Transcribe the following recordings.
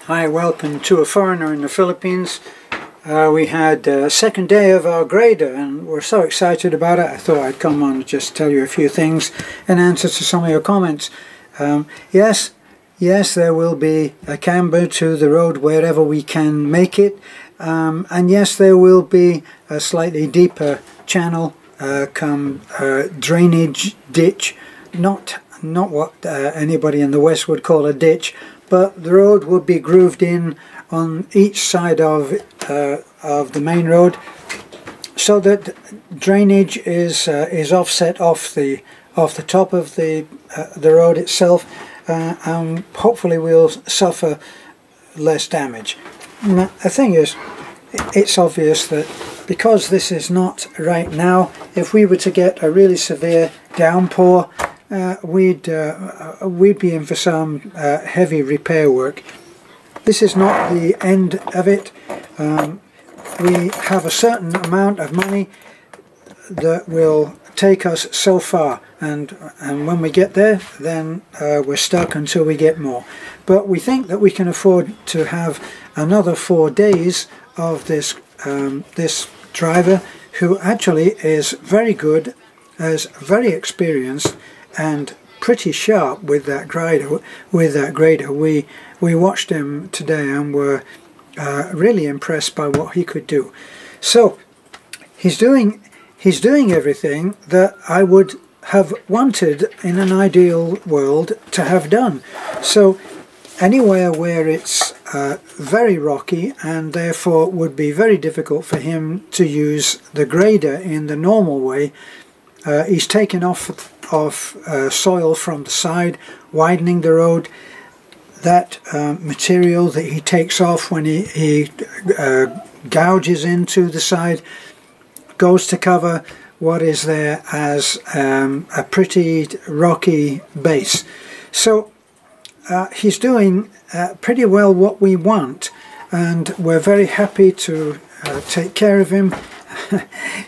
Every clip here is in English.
Hi, welcome to A Foreigner in the Philippines. We had a second day of our grader and we're so excited about it. I thought I'd come on and just tell you a few things in answer to some of your comments. Yes, there will be a camber to the road wherever we can make it. And yes, there will be a slightly deeper channel, drainage ditch, not what anybody in the West would call a ditch, but the road would be grooved in on each side of the main road, so that drainage is offset off the top of the road itself, and hopefully we'll suffer less damage. Now, the thing is, it's obvious that because this is not right now, if we were to get a really severe downpour, we'd be in for some heavy repair work. This is not the end of it. We have a certain amount of money that will take us so far, and when we get there, then we're stuck until we get more. But we think that we can afford to have another 4 days of this this driver, who actually is very good, is very experienced and pretty sharp with that grader. We watched him today and were really impressed by what he could do. So he's doing everything that I would have wanted in an ideal world to have done. So anywhere where it's very rocky and therefore would be very difficult for him to use the grader in the normal way, he's taken off soil from the side, widening the road. That material that he takes off when he gouges into the side goes to cover what is there as a pretty rocky base. So he's doing pretty well what we want, and we're very happy to take care of him.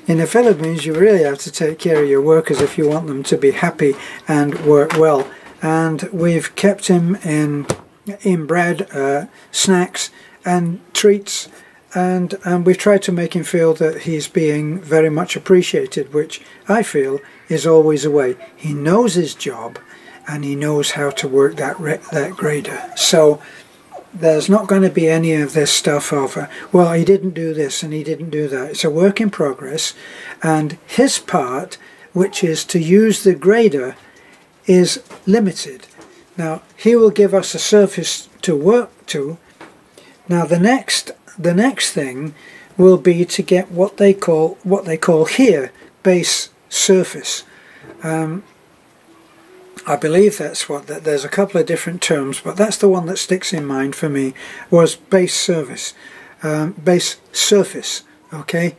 In the Philippines, you really have to take care of your workers if you want them to be happy and work well. And we've kept him in bread, snacks and treats, and we've tried to make him feel that he's being very much appreciated, which I feel is always the way. He knows his job and he knows how to work that grader. So there's not going to be any of this stuff of, well, he didn't do this and he didn't do that. It's a work in progress, and his part, which is to use the grader, is limited. Now, he will give us a surface to work to. Now, the next thing will be to get what they call here base surface. I believe that's there's a couple of different terms, but that's the one that sticks in mind for me, was base surface, okay?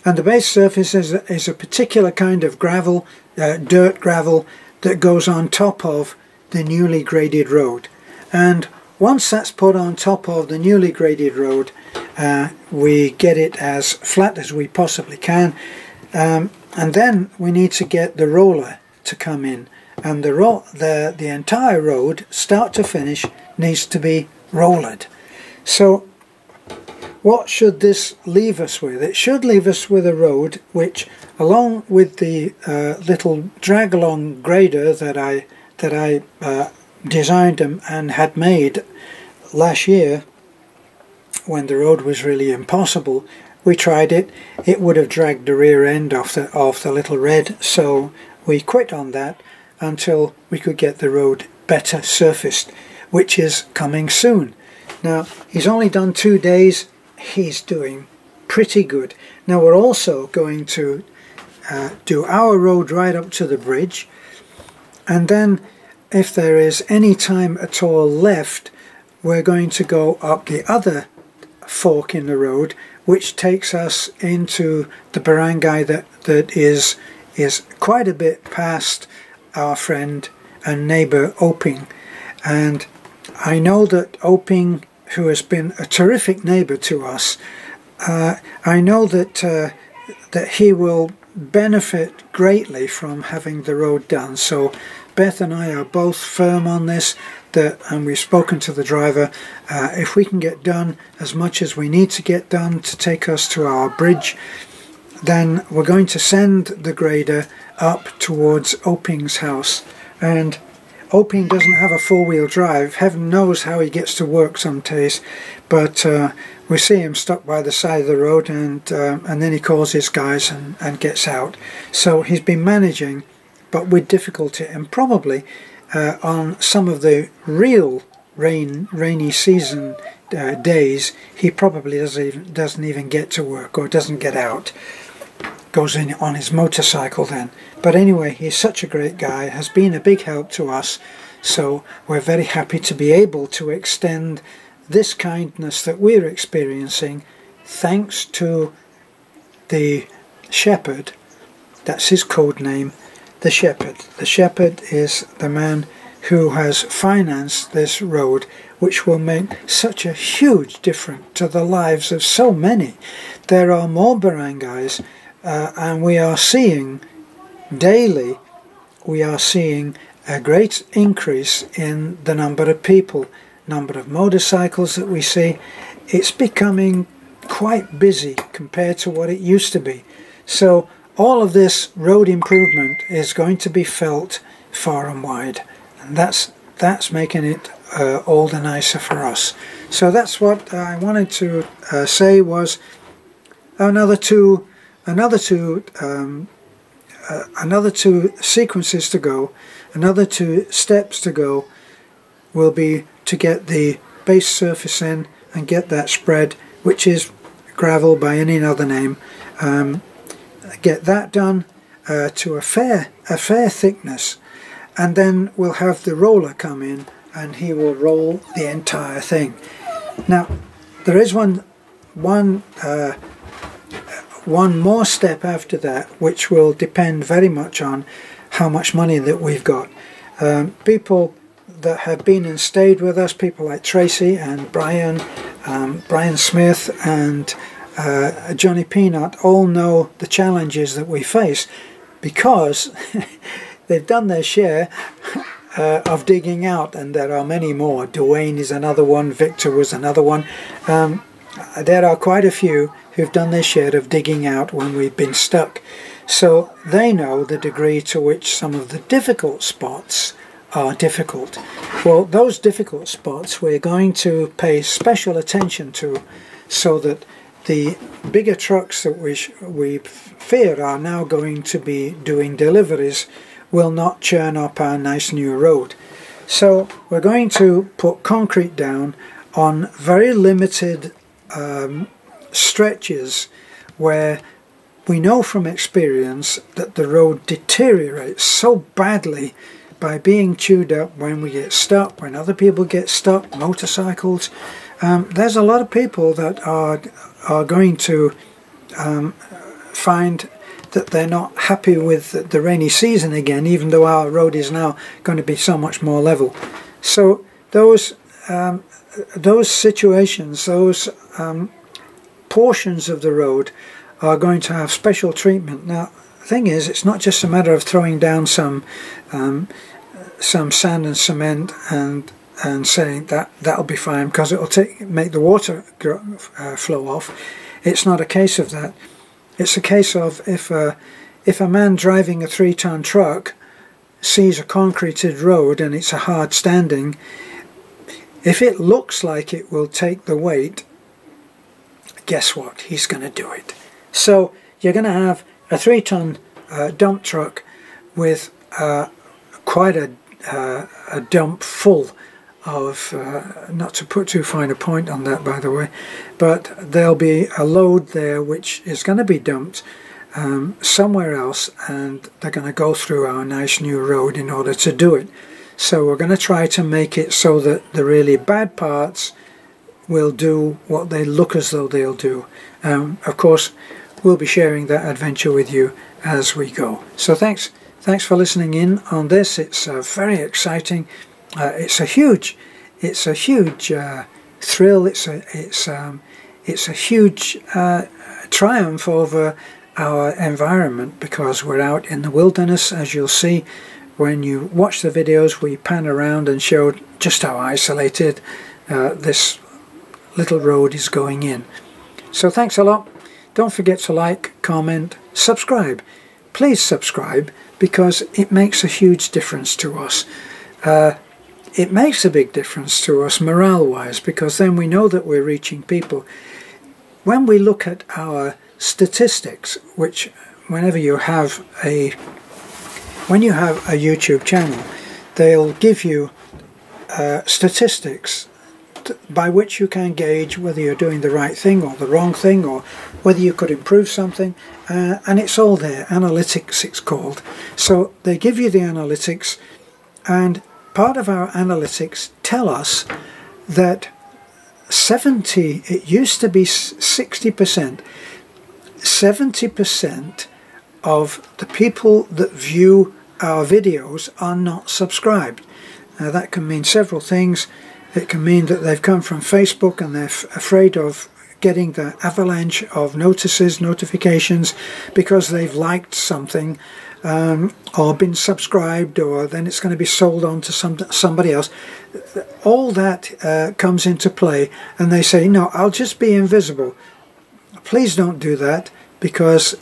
And the base surface is a particular kind of gravel, dirt gravel, that goes on top of the newly graded road. And once that's put on top of the newly graded road, we get it as flat as we possibly can, and then we need to get the roller to come in. And the entire road, start to finish, needs to be rollered. So what should this leave us with? It should leave us with a road which, along with the little drag-along grader that I designed and had made last year, when the road was really impossible, we tried it. It would have dragged the rear end off the little red, so we quit on that until we could get the road better surfaced, which is coming soon. Now, he's only done 2 days. He's doing pretty good. Now, we're also going to do our road right up to the bridge, and then if there is any time at all left, we're going to go up the other fork in the road, which takes us into the barangay that is quite a bit past our friend and neighbour Oping. And I know that Oping, who has been a terrific neighbour to us, I know that he will benefit greatly from having the road done. So Beth and I are both firm on this, and we've spoken to the driver, if we can get done as much as we need to get done to take us to our bridge, then we're going to send the grader up towards Oping's house. And Oping doesn't have a four-wheel drive. Heaven knows how he gets to work some days, but we see him stuck by the side of the road, and then he calls his guys and gets out. So he's been managing, but with difficulty, and probably on some of the real rainy season days, he probably doesn't even get to work or doesn't get out. Goes in on his motorcycle then. But anyway, he's such a great guy, has been a big help to us, so we're very happy to be able to extend this kindness that we're experiencing thanks to the shepherd. That's his code name, the shepherd. The shepherd is the man who has financed this road, which will make such a huge difference to the lives of so many. There are more barangays, and we are seeing daily, we are seeing a great increase in the number of people, number of motorcycles that we see. It's becoming quite busy compared to what it used to be. So all of this road improvement is going to be felt far and wide, and that's making it all the nicer for us. So that's what I wanted to say, was another two sequences to go, another 2 steps to go, will be to get the base surface in and get that spread, which is gravel by any other name. Get that done to a fair thickness, and then we'll have the roller come in and he will roll the entire thing. Now there is one more step after that, which will depend very much on how much money that we've got. People that have been and stayed with us, people like Tracy and Brian Smith and Johnny Peanut, all know the challenges that we face, because they've done their share of digging out, and there are many more. Dwayne is another one, Victor was another one. There are quite a few who've done their share of digging out when we've been stuck. So they know the degree to which some of the difficult spots are difficult. Well, those difficult spots we're going to pay special attention to, so that the bigger trucks that we fear are now going to be doing deliveries will not churn up our nice new road. So we're going to put concrete down on very limited stretches where we know from experience that the road deteriorates so badly by being chewed up when we get stuck, when other people get stuck, motorcycles. There's a lot of people that are going to find that they're not happy with the rainy season again, even though our road is now going to be so much more level. So those situations, those portions of the road are going to have special treatment. Now the thing is, it's not just a matter of throwing down some sand and cement and saying that'll be fine because it'll make the water flow off. It's not a case of that. It's a case of if a man driving a 3-ton truck sees a concreted road and it's a hard standing, if it looks like it will take the weight, guess what? He's going to do it. So you're going to have a 3-ton dump truck with quite a dump full of, not to put too fine a point on that by the way, but there'll be a load there which is going to be dumped somewhere else, and they're going to go through our nice new road in order to do it. So we're going to try to make it so that the really bad parts will do what they look as though they'll do. Of course, we'll be sharing that adventure with you as we go. So thanks for listening in on this. It's very exciting. It's a huge thrill. It's a huge triumph over our environment, because we're out in the wilderness, as you'll see. when you watch the videos we pan around and show just how isolated this little road is going in. So thanks a lot. Don't forget to like, comment, subscribe. Please subscribe, because it makes a huge difference to us. It makes a big difference to us morale-wise, because then we know that we're reaching people. When we look at our statistics, which whenever you have a YouTube channel, they'll give you statistics by which you can gauge whether you're doing the right thing or the wrong thing, or whether you could improve something, and it's all there. Analytics, it's called. So they give you the analytics, and part of our analytics tell us that it used to be 60%, 70% of the people that view our videos are not subscribed. Now that can mean several things. It can mean that they've come from Facebook and they're afraid of getting the avalanche of notifications because they've liked something or been subscribed, or then it's going to be sold on to somebody else. All that comes into play, and they say, no, I'll just be invisible. Please don't do that, because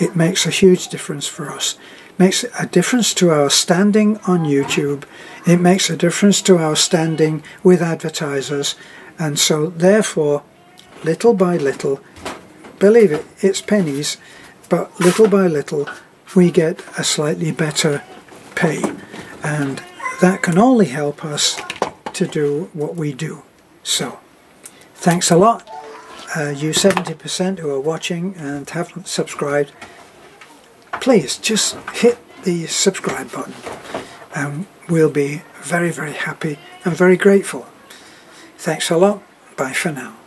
it makes a huge difference for us. It makes a difference to our standing on YouTube. It makes a difference to our standing with advertisers. And so therefore, little by little, believe it, it's pennies, but little by little we get a slightly better pay. And that can only help us to do what we do. So, thanks a lot. You 70% who are watching and haven't subscribed, please just hit the subscribe button, and we'll be very, very happy and very grateful. Thanks a lot. Bye for now.